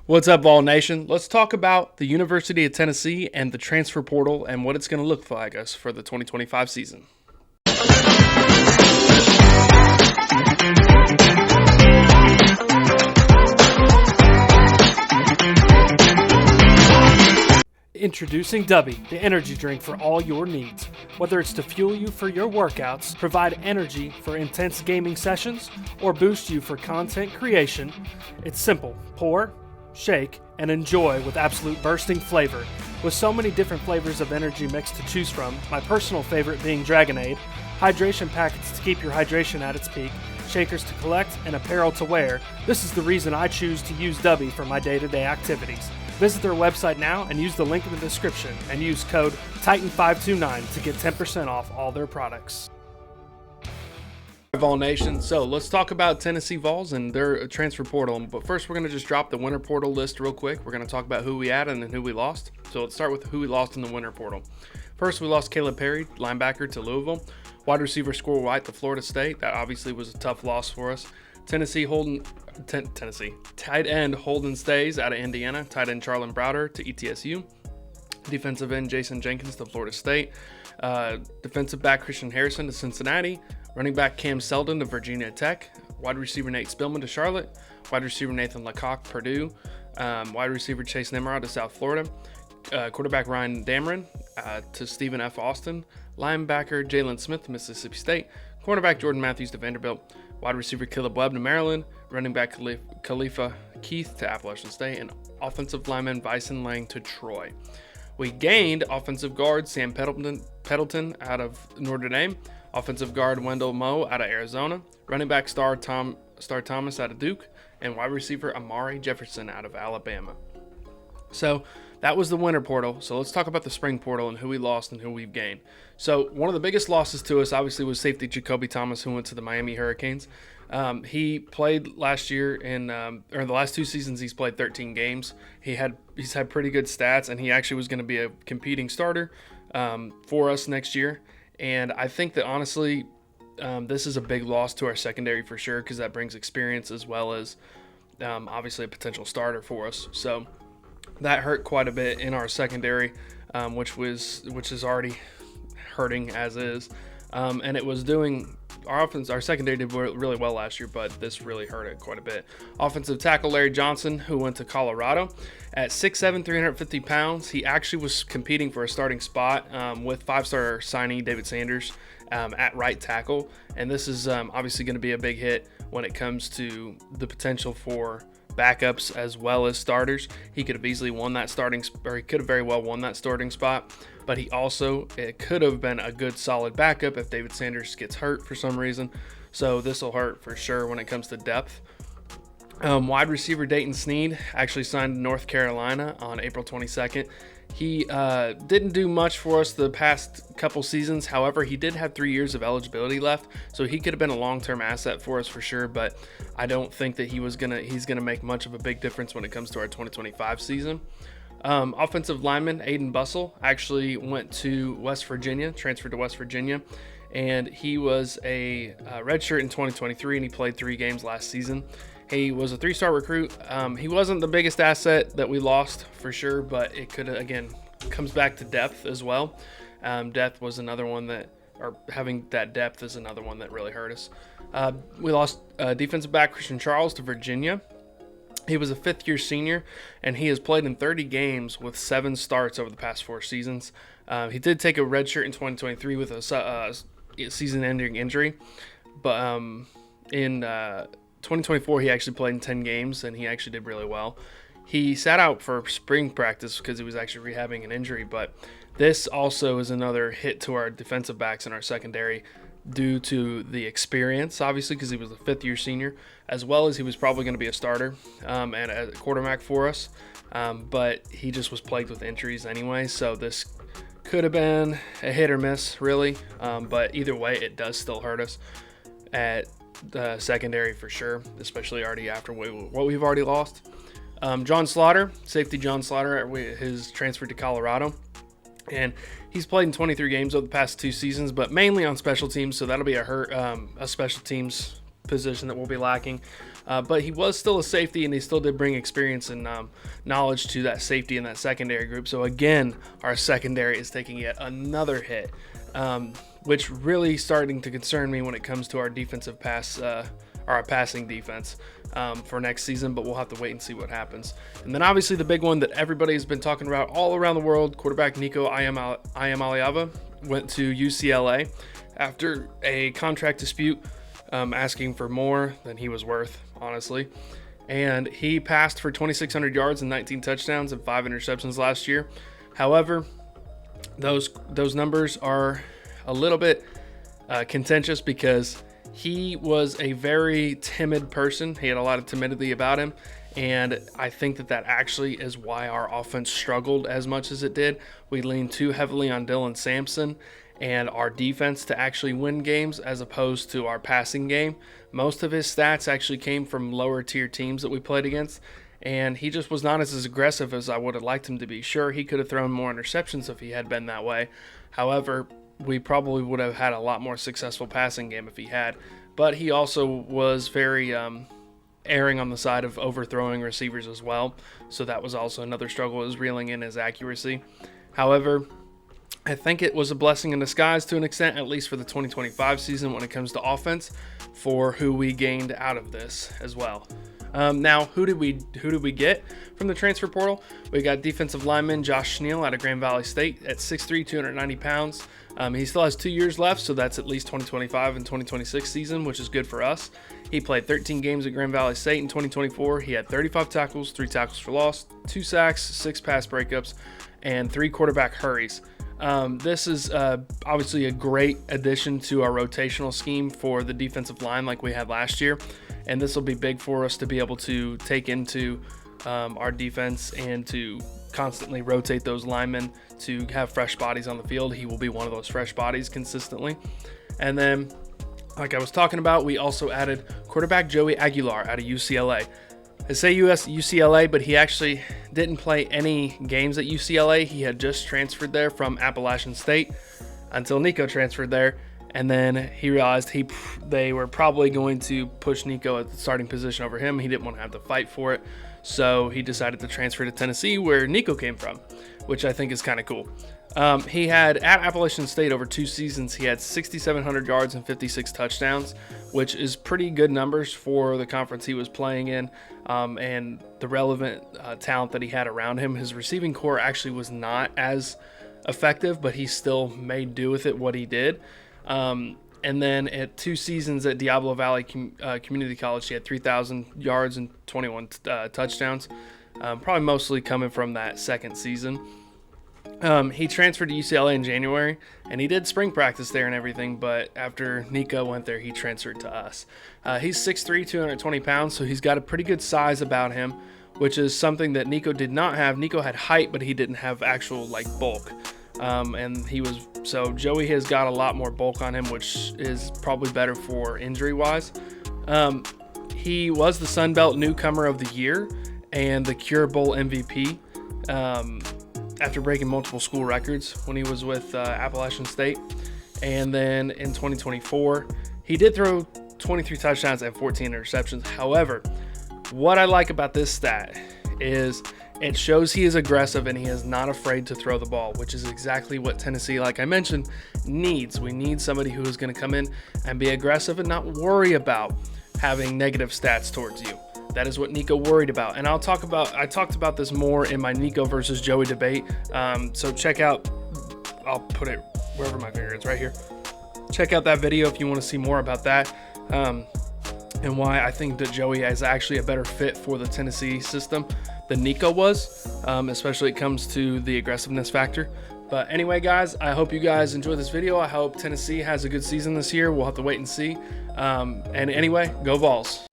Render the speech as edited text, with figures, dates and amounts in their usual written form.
What's up, Vol Nation? Let's talk about the University of Tennessee and the transfer portal and what it's going to look like us for the 2025 season. Introducing Dubby, the energy drink for all your needs. Whether it's to fuel you for your workouts, provide energy for intense gaming sessions, or boost you for content creation, it's simple. Pour, shake, and enjoy with absolute bursting flavor. With so many different flavors of energy mix to choose from, my personal favorite being Dragonade, hydration packets to keep your hydration at its peak, shakers to collect, and apparel to wear, this is the reason I choose to use Dubby for my day-to-day activities. Visit their website now and use the link in the description and use code TITAN529 to get 10% off all their products. Vol Nation, so let's talk about Tennessee Vols and their transfer portal. But first, we're going to just drop the winter portal list real quick. We're going to talk about who we added and who we lost. So let's start with who we lost in the winter portal. First, we lost Caleb Perry, linebacker, to Louisville. Wide receiver Squirrel White to Florida State. That obviously was a tough loss for us. Tennessee, tight end Holden Stays out of Indiana. Tight end Charlon Browder to ETSU. Defensive end Jason Jenkins to Florida State. Defensive back Christian Harrison to Cincinnati. Running back Cam Seldon to Virginia Tech. Wide receiver Nate Spillman to Charlotte. Wide receiver Nathan Lecoq, Purdue. Wide receiver Chase Nimrod to South Florida. Quarterback Ryan Dameron to Stephen F. Austin. Linebacker Jalen Smith to Mississippi State. Cornerback Jordan Matthews to Vanderbilt. Wide receiver Caleb Webb to Maryland. Running back Khalifa Keith to Appalachian State. And offensive lineman Bison Lang to Troy. We gained offensive guard Sam Peddleton out of Notre Dame. Offensive guard Wendell Moe out of Arizona. Running back Star Thomas out of Duke. And wide receiver Amari Jefferson out of Alabama. So that was the winter portal. So let's talk about the spring portal and who we lost and who we've gained. So one of the biggest losses to us obviously was safety Jacoby Thomas, who went to the Miami Hurricanes. He played last year or the last two seasons he's played 13 games. He's had pretty good stats, and he actually was going to be a competing starter for us next year. And I think that honestly, this is a big loss to our secondary for sure, because that brings experience as well as obviously a potential starter for us. So that hurt quite a bit in our secondary, which is already hurting as is. And it was doing our secondary did really well last year, but this really hurt it quite a bit. Offensive tackle Larry Johnson, who went to Colorado at 6'7", 350 pounds. He actually was competing for a starting spot with five-star signee David Sanders at right tackle. And this is obviously going to be a big hit when it comes to the potential for backups as well as starters. He could have easily won that he could have very well won that starting spot, but it could have been a good solid backup if David Sanders gets hurt for some reason. So this will hurt for sure when it comes to depth. Wide receiver Dayton Sneed actually signed to North Carolina on April 22nd. He didn't do much for us the past couple seasons. However, he did have 3 years of eligibility left, so he could have been a long-term asset for us for sure, but I don't think that he's gonna make much of a big difference when it comes to our 2025 season. Offensive lineman Aiden Bussell actually went to West Virginia, transferred to West Virginia, and he was a redshirt in 2023, and he played 3 games last season. He was a 3-star recruit. He wasn't the biggest asset that we lost for sure, but it could, again, comes back to depth as well. Depth was another one having that depth is another one that really hurt us. We lost defensive back Christian Charles to Virginia. He was a 5th-year senior, and he has played in 30 games with 7 starts over the past 4 seasons. He did take a red shirt in 2023 with a season-ending injury, but in 2024 he actually played in 10 games, and he actually did really well. He sat out for spring practice because he was actually rehabbing an injury, but this also is another hit to our defensive backs in our secondary due to the experience, obviously, because he was a 5th-year senior, as well as he was probably going to be a starter and a quarterback for us, but he just was plagued with injuries anyway, so this could have been a hit or miss, really, but either way, it does still hurt us at the secondary for sure, especially already after what we've already lost. John Slaughter, safety John Slaughter, his transferred to Colorado. And he's played in 23 games over the past 2 seasons, but mainly on special teams, so that'll be a special teams position that we'll be lacking. But he was still a safety, and he still did bring experience and knowledge to that safety in that secondary group. So again, our secondary is taking yet another hit, which really starting to concern me when it comes to our defensive pass, or our passing defense for next season. But we'll have to wait and see what happens. And then obviously the big one that everybody has been talking about all around the world, quarterback Nico Iamaleava went to UCLA after a contract dispute, asking for more than he was worth, honestly. And he passed for 2,600 yards and 19 touchdowns and 5 interceptions last year. However, those numbers are a little bit contentious because he was a very timid person. He had a lot of timidity about him. And I think that actually is why our offense struggled as much as it did. We leaned too heavily on Dylan Sampson and our defense to actually win games as opposed to our passing game. Most of his stats actually came from lower tier teams that we played against, and he just was not as aggressive as I would have liked him to be. Sure, he could have thrown more interceptions if he had been that way. However, we probably would have had a lot more successful passing game if he had. But he also was very erring on the side of overthrowing receivers as well. So that was also another struggle, was reeling in his accuracy. However, I think it was a blessing in disguise to an extent, at least for the 2025 season when it comes to offense, for who we gained out of this as well. Now, who did we get from the transfer portal? We got defensive lineman Josh Schneal out of Grand Valley State at 6'3", 290 pounds. He still has 2 years left, so that's at least 2025 and 2026 season, which is good for us. He played 13 games at Grand Valley State in 2024. He had 35 tackles, 3 tackles for loss, 2 sacks, 6 pass breakups, and 3 quarterback hurries. This is obviously a great addition to our rotational scheme for the defensive line like we had last year, and this will be big for us to be able to take into our defense and to constantly rotate those linemen to have fresh bodies on the field. He will be one of those fresh bodies consistently. And then, like I was talking about, we also added quarterback Joey Aguilar out of UCLA. I say UCLA, but he actually didn't play any games at UCLA. He had just transferred there from Appalachian State until Nico transferred there. And then he realized they were probably going to push Nico at the starting position over him. He didn't want to have to fight for it. So he decided to transfer to Tennessee, where Nico came from, which I think is kind of cool. He had, at Appalachian State over 2 seasons, he had 6,700 yards and 56 touchdowns, which is pretty good numbers for the conference he was playing in, and the relevant talent that he had around him. His receiving core actually was not as effective, but he still made do with it what he did. And then at 2 seasons at Diablo Valley Community College, he had 3,000 yards and 21 touchdowns, probably mostly coming from that second season. He transferred to UCLA in January, and he did spring practice there and everything, but after Nico went there, he transferred to us. He's 6'3", 220 pounds, so he's got a pretty good size about him, which is something that Nico did not have. Nico had height, but he didn't have actual bulk. So Joey has got a lot more bulk on him, which is probably better for injury-wise. He was the Sun Belt Newcomer of the Year and the Cure Bowl MVP after breaking multiple school records when he was with Appalachian State. And then in 2024, he did throw 23 touchdowns and 14 interceptions. However, what I like about this stat is it shows he is aggressive and he is not afraid to throw the ball, which is exactly what Tennessee, like I mentioned, needs. We need somebody who is going to come in and be aggressive and not worry about having negative stats towards you. That is what Nico worried about. And I talked about this more in my Nico versus Joey debate. So check out, I'll put it wherever my finger is, right here. Check out that video if you want to see more about that. And why I think that Joey is actually a better fit for the Tennessee system than Nico was, especially when it comes to the aggressiveness factor. But anyway, guys, I hope you guys enjoyed this video. I hope Tennessee has a good season this year. We'll have to wait and see. And anyway, go Vols.